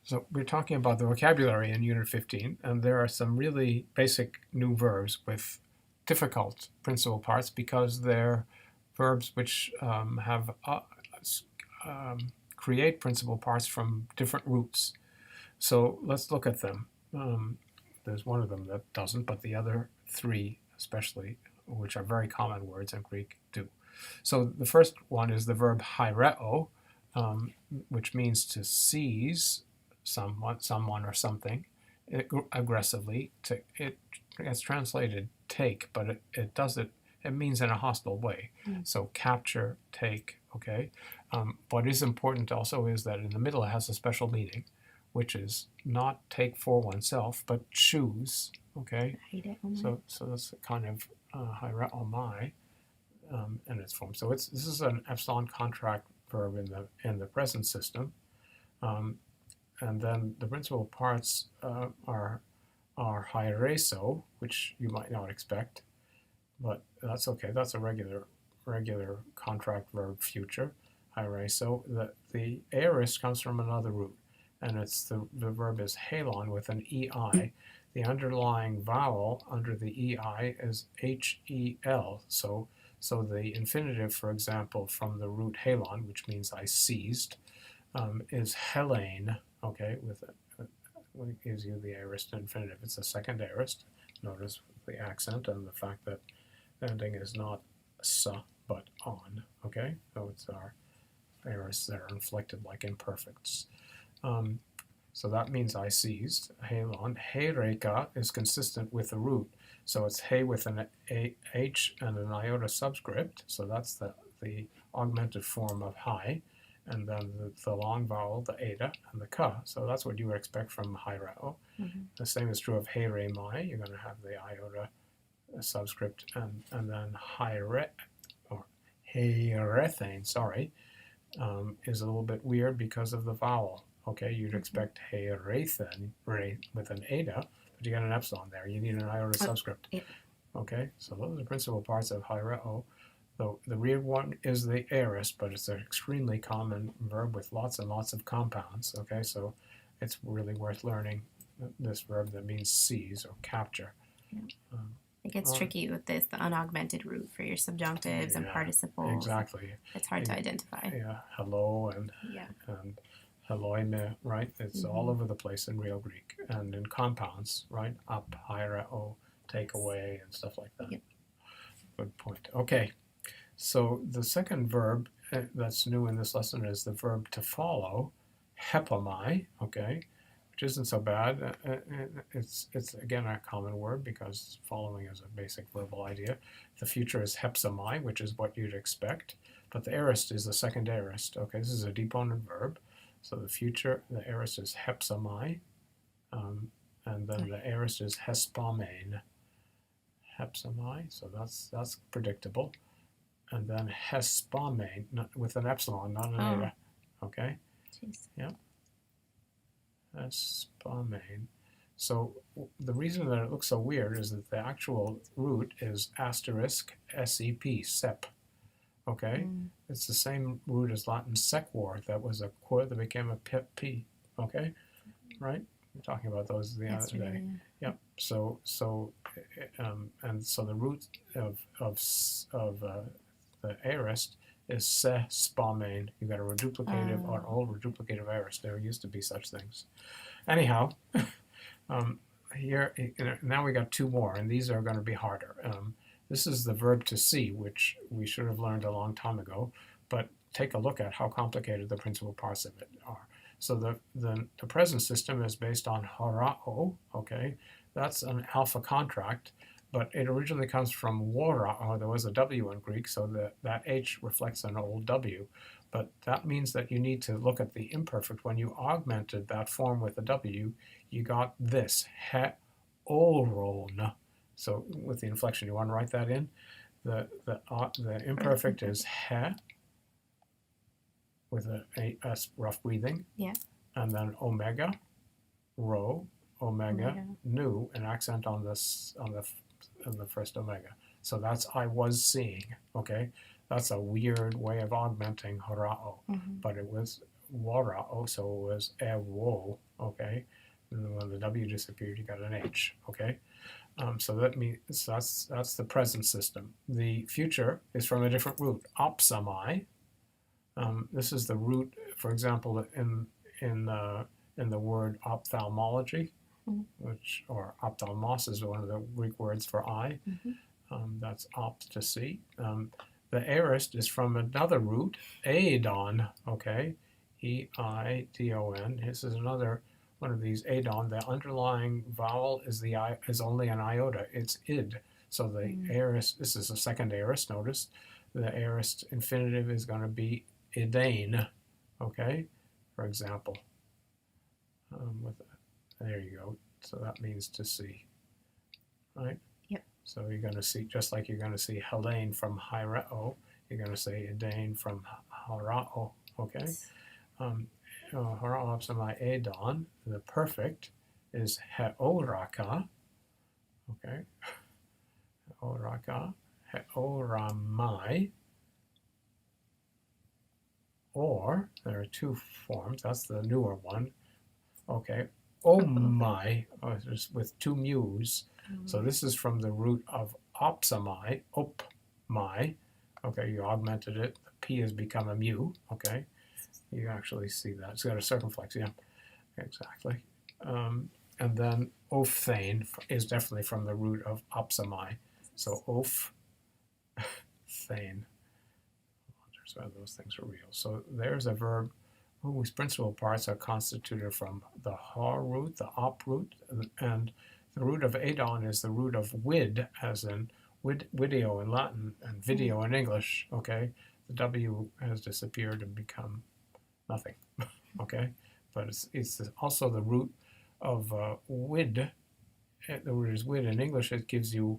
So we're talking about the vocabulary in Unit 15, and there are some really basic new verbs with difficult principal parts because they're verbs which create principal parts from different roots. So let's look at them. There's one of them that doesn't, but the other three, especially, which are very common words in Greek, do. So the first one is the verb haireo, which means to seize someone or something aggressively. It gets translated take, but it means in a hostile way. So capture, take, okay? What is important also is that in the middle it has a special meaning, which is not take for oneself, but choose, okay? So that's a kind of haireo in its form. So this is an epsilon contract verb in the present system. And then the principal parts are haireso, which you might not expect, but that's okay. That's a regular contract verb future, haireso. The aorist comes from another root, and the verb is halon with an ei. The underlying vowel under the ei is hel. So the infinitive, for example, from the root halon, which means I seized, is helene. Okay, when it gives you the aorist infinitive, it's a second aorist. Notice the accent and the fact that the ending is not sa but on. Okay, so it's our aorists that are inflected like imperfects. So that means I seized. Halon. Heireka is consistent with the root, so it's he with an h and an iota subscript. So that's the augmented form of hi. And then the long vowel, the eta, and the ka. So that's what you would expect from haireo. The same is true of heiremai. You're going to have the iota subscript, and then heirethane, is a little bit weird because of the vowel. Okay, you'd expect heirethen with an eta, but you got an epsilon there. You need an iota subscript. Okay, so those are the principal parts of haireo. The real one is the aorist, but it's an extremely common verb with lots and lots of compounds. Okay, so it's really worth learning this verb that means seize or capture. It gets tricky with the unaugmented root for your subjunctives and participles. Exactly. It's hard to identify. Yeah, hello and helloime, right? It's all over the place in real Greek and in compounds, right? Up, haireo, take away, and stuff like that. Good point. Okay. So the second verb that's new in this lesson is the verb to follow, hepomai, okay, which isn't so bad. It's again a common word because following is a basic verbal idea. The future is hepsamai, which is what you'd expect, but the aorist is the second aorist. Okay, this is a deponent verb. So the future, the aorist is hepsamai, and then the aorist is hespamane, hepsamai. So that's predictable. And then hespamane, with an epsilon, not an eta. Okay? Jeez. Yeah. Hespamane. So the reason that it looks so weird is that the actual root is asterisk sep, sep. Okay? It's the same root as Latin sequor. That was a quor that became a p. Okay? Right? We're talking about those the other day. Yeah. So the root of the aorist is se spamane. You got a reduplicative or all reduplicative aorist. There used to be such things. Anyhow, here now we got two more, and these are going to be harder. This is the verb to see, which we should have learned a long time ago, but take a look at how complicated the principal parts of it are. So the present system is based on horao, okay? That's an alpha contract, but it originally comes from wora. There was a W in Greek, so that H reflects an old W. But that means that you need to look at the imperfect. When you augmented that form with a W, you got this, he-oron. So with the inflection, you want to write that in. The imperfect is he, with a rough breathing. Yeah. And then omega, rho, omega, nu, an accent on the first omega. So that's I was seeing, okay? That's a weird way of augmenting horao, but it was warao, so it was ewo, okay? And then when the W disappeared, you got an H, okay? So that means that's the present system. The future is from a different root, opsami. This is the root, for example, in the word ophthalmology, which, or ophthalmos is one of the Greek words for eye. That's opt, to see. The aorist is from another root, aedon, okay? E-I-D-O-N. This is another one of these aedon. The underlying vowel is only an iota. It's id. So the aorist, this is a second aorist, notice. The aorist infinitive is going to be idane, okay? For example. There you go. So that means to see, right? Yep. So you're going to see, just like you're going to see Helene from Hyreo, you're going to say Idane from Harao, okay? Harao Edon, the perfect, is Heoraka, okay? Heoraka, Heoramai, or there are two forms, that's the newer one, okay? Omai, with two mu's. So this is from the root of opsamai, opmai. Okay, you augmented it. The P has become a mu. Okay, you actually see that. It's got a circumflex, yeah, exactly. And then ophthane is definitely from the root of opsamai. So ophthane. So those things are real. So there's a verb whose principal parts are constituted from the ha root, the op root, and the root of adon is the root of vid, as in video in Latin and video in English, okay? The W has disappeared and become nothing, okay? But it's also the root of wid. The root is wid in English. It gives you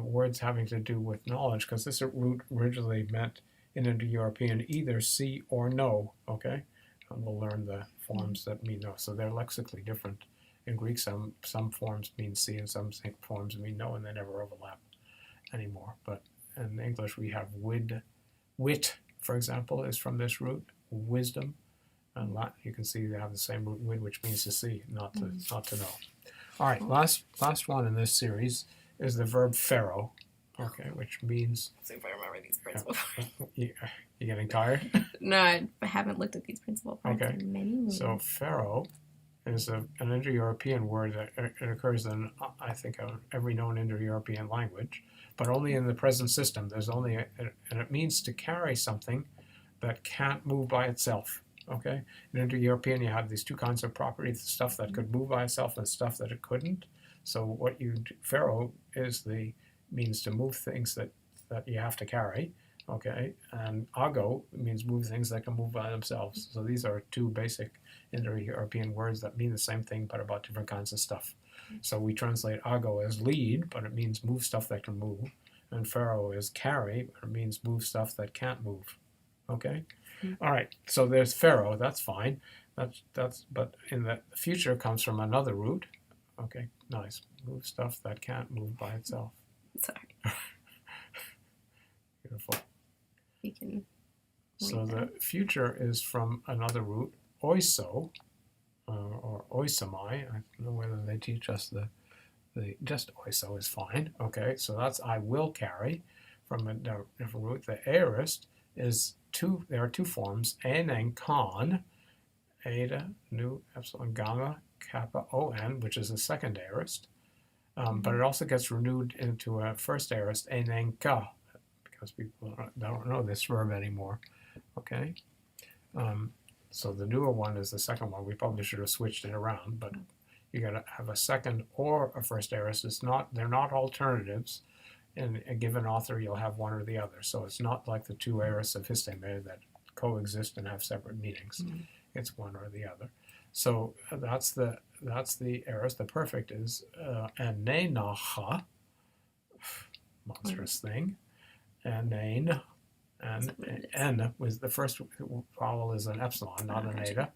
words having to do with knowledge, because this root originally meant in Indo-European either see or know, okay? And we'll learn the forms that mean know. So they're lexically different. In Greek, some forms mean see and some forms mean know, and they never overlap anymore. But in English, we have wit, for example, is from this root, wisdom. And Latin, you can see they have the same root, wid, which means to see, not to know. All right, last one in this series is the verb pharaoh, okay, which means... See if I remember these principal parts. You getting tired? No, I haven't looked at these principal parts in many movies. So pharaoh is an Indo-European word that it occurs in, I think, every known Indo-European language, but only in the present system. There's only, and it means to carry something that can't move by itself. Okay, in Indo-European, you have these two kinds of properties: stuff that could move by itself and stuff that it couldn't. So what pharaoh is the means to move things that you have to carry. Okay, and ago means move things that can move by themselves. So these are two basic Indo-European words that mean the same thing but about different kinds of stuff. So we translate ago as lead, but it means move stuff that can move, and pharaoh is carry, but it means move stuff that can't move. Okay, all right. So there's pharaoh. That's fine. That's but in the future comes from another root. Okay, nice. Move stuff that can't move by itself. Sorry. Beautiful. You can. So the future is from another root, oiso, or oisamai. I don't know whether they teach us the just oiso is fine. Okay, so that's I will carry from a different root. The aorist is there are two forms, an and con, eta, nu, epsilon, gamma, kappa, on, which is a second aorist. But it also gets renewed into a first aorist, an and ka, because people don't know this verb anymore. Okay? So the newer one is the second one. We probably should have switched it around, but you got to have a second or a first aorist. They're not alternatives. In a given author, you'll have one or the other. So it's not like the two aorists of histeme that coexist and have separate meanings. It's one or the other. So that's the aorist. The perfect is anenacha, monstrous thing. Anain, and n was the first vowel is an epsilon, not an eta.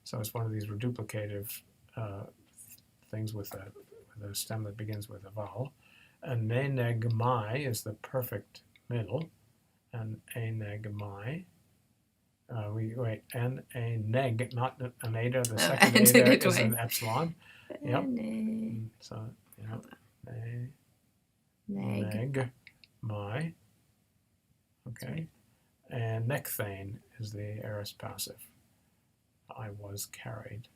So it's one of these reduplicative things with a stem that begins with a vowel. And nenegmai is the perfect middle, and enegmai A neg, not an eta. The second eta is an epsilon. Yep. So, a neg my. Okay. And nekthane is the aorist passive. I was carried.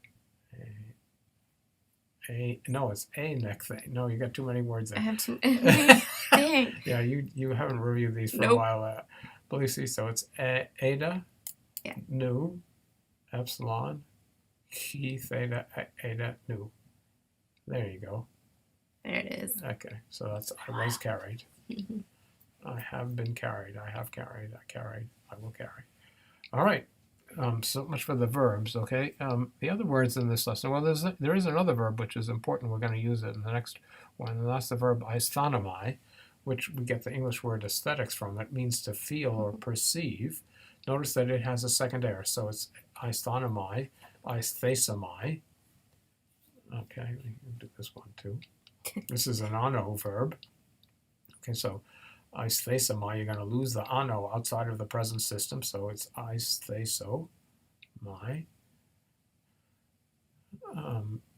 No, it's a nekthane. No, you got too many words there. I have too many. Yeah, you haven't reviewed these for a while, Belisi. So it's eta, nu, epsilon, chi, theta, eta, nu. There you go. There it is. Okay, so that's I was carried. I have been carried. I have carried. I carried. I will carry. All right. So much for the verbs, okay? The other words in this lesson, well, there is another verb which is important. We're going to use it in the next one, and that's the verb aisthanomai, which we get the English word aesthetics from. It means to feel or perceive. Notice that it has a second aorist, so it's aisthanomai, aisthesomai. Okay, we can do this one too. This is an ano verb. Okay, so aisthesomai, you're going to lose the ano outside of the present system, so it's aisthesomai.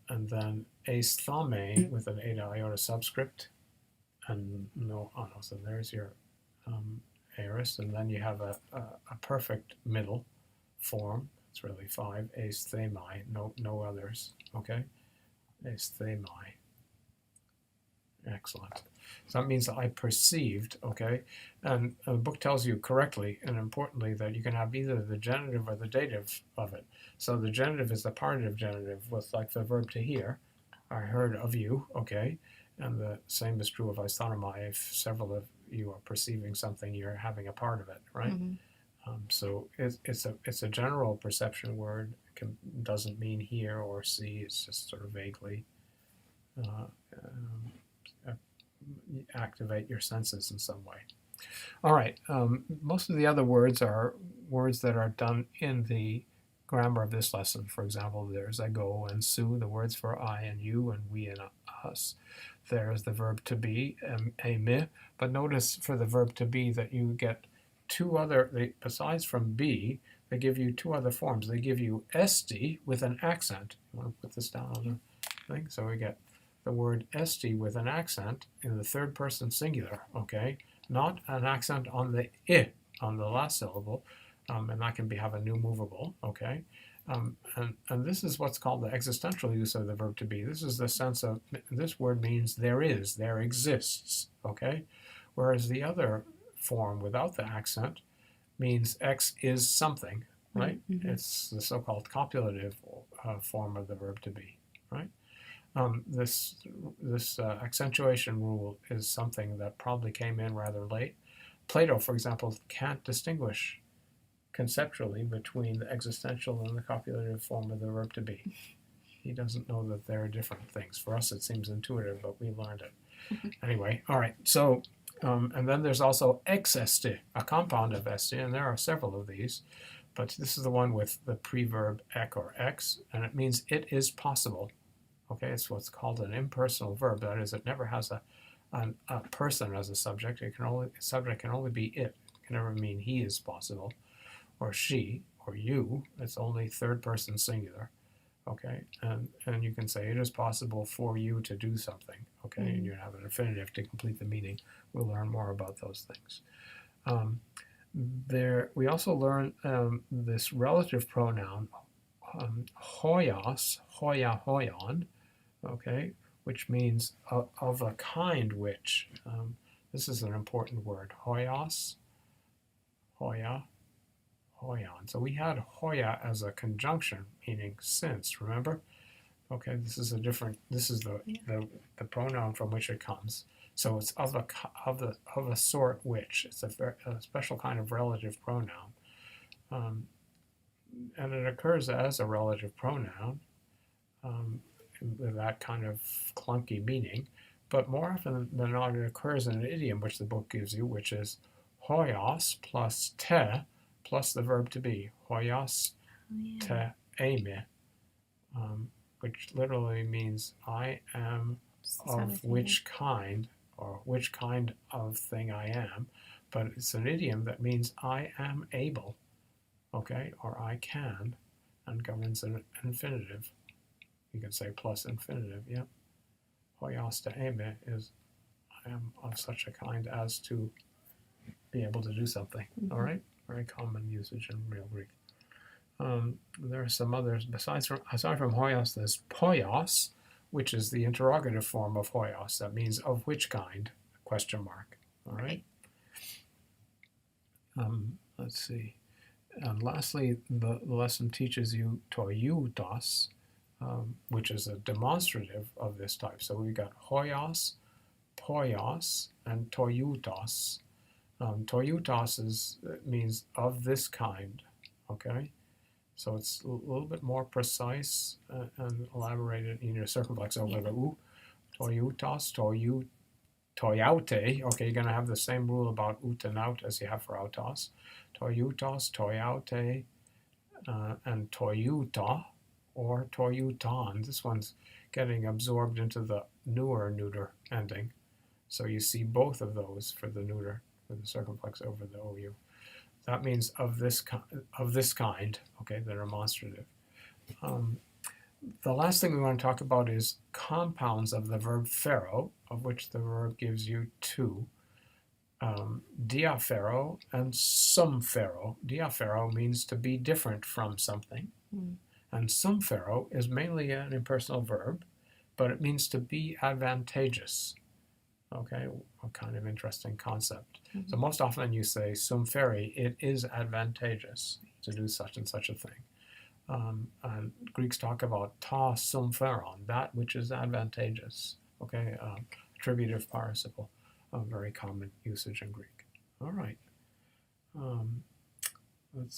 And then aisthame with an eta iota subscript and no ano. So there's your aorist, and then you have a perfect middle form. It's really 5. Aisthemai, no others. Okay, aisthemai. Excellent. So that means that I perceived, okay? And the book tells you correctly and importantly that you can have either the genitive or the dative of it. So the genitive is the partitive genitive with like the verb to hear. I heard of you, okay? And the same is true of aisthomai. If several of you are perceiving something, you're having a part of it, right? So it's a general perception word. It doesn't mean hear or see. It's just sort of vaguely activate your senses in some way. All right, most of the other words are words that are done in the grammar of this lesson. For example, there's a go and su, the words for I and you and we and us. There's the verb to be, me, but notice for the verb to be that you get two other, besides from be, they give you two other forms. They give you esti with an accent. You want to put this down on the thing? So we get the word esti with an accent in the third person singular, okay? Not an accent on the I, on the last syllable, and that can have a new movable, okay? And this is what's called the existential use of the verb to be. This is the sense of, this word means there is, there exists, okay? Whereas the other form without the accent means X is something, right? It's the so-called copulative form of the verb to be, right? This accentuation rule is something that probably came in rather late. Plato, for example, can't distinguish conceptually between the existential and the copulative form of the verb to be. He doesn't know that they're different things. For us, it seems intuitive, but we learned it. Anyway, all right. So, and then there's also ex esti, a compound of esti, and there are several of these. But this is the one with the preverb ek or ex, and it means it is possible. Okay, it's what's called an impersonal verb. That is, it never has a person as a subject. Subject can only be it. It can never mean he is possible, or she, or you. It's only third person singular. Okay, and you can say it is possible for you to do something. Okay, and you have an infinitive to complete the meaning. We'll learn more about those things. We also learn this relative pronoun, hoios, hoia, hoion, okay, which means of a kind which. This is an important word, hoios, hoia, hoion. So we had hoia as a conjunction, meaning since, remember? Okay, this is the pronoun from which it comes. So it's of a sort which. It's a special kind of relative pronoun. And it occurs as a relative pronoun with that kind of clunky meaning. But more often than not, it occurs in an idiom which the book gives you, which is hoios plus te plus the verb to be. Hoios te eime, which literally means I am of which kind, or which kind of thing I am. But it's an idiom that means I am able. okay, or I can, and governs an infinitive. You can say plus infinitive, yep. Hoiaste eme is I am of such a kind as to be able to do something, all right? Very common usage in real Greek. There are some others, aside from hoios, there's poios, which is the interrogative form of hoios. That means of which kind, question mark, all right? Let's see. And lastly, the lesson teaches you toiutos, which is a demonstrative of this type. So we've got hoios, poios, and toiutos. Toiutos means of this kind, okay? So it's a little bit more precise and elaborated in your circumflex over the u. Toiutos, toiaute. Okay, you're going to have the same rule about ut and out as you have for autos. Toiutos, toiaute, and toiuta, or toiuton. This one's getting absorbed into the newer neuter ending. So you see both of those for the neuter, for the circumflex over the ou. That means of this kind, okay, the demonstrative. The last thing we want to talk about is compounds of the verb phero, of which the verb gives you two. Diaphero and sumphero. Diaphero means to be different from something, and sumphero is mainly an impersonal verb, but it means to be advantageous. Okay, a kind of interesting concept. So most often you say sumpheri, it is advantageous to do such and such a thing. And Greeks talk about ta sumpheron, that which is advantageous. Okay, attributive participle, a very common usage in Greek. All right. Let's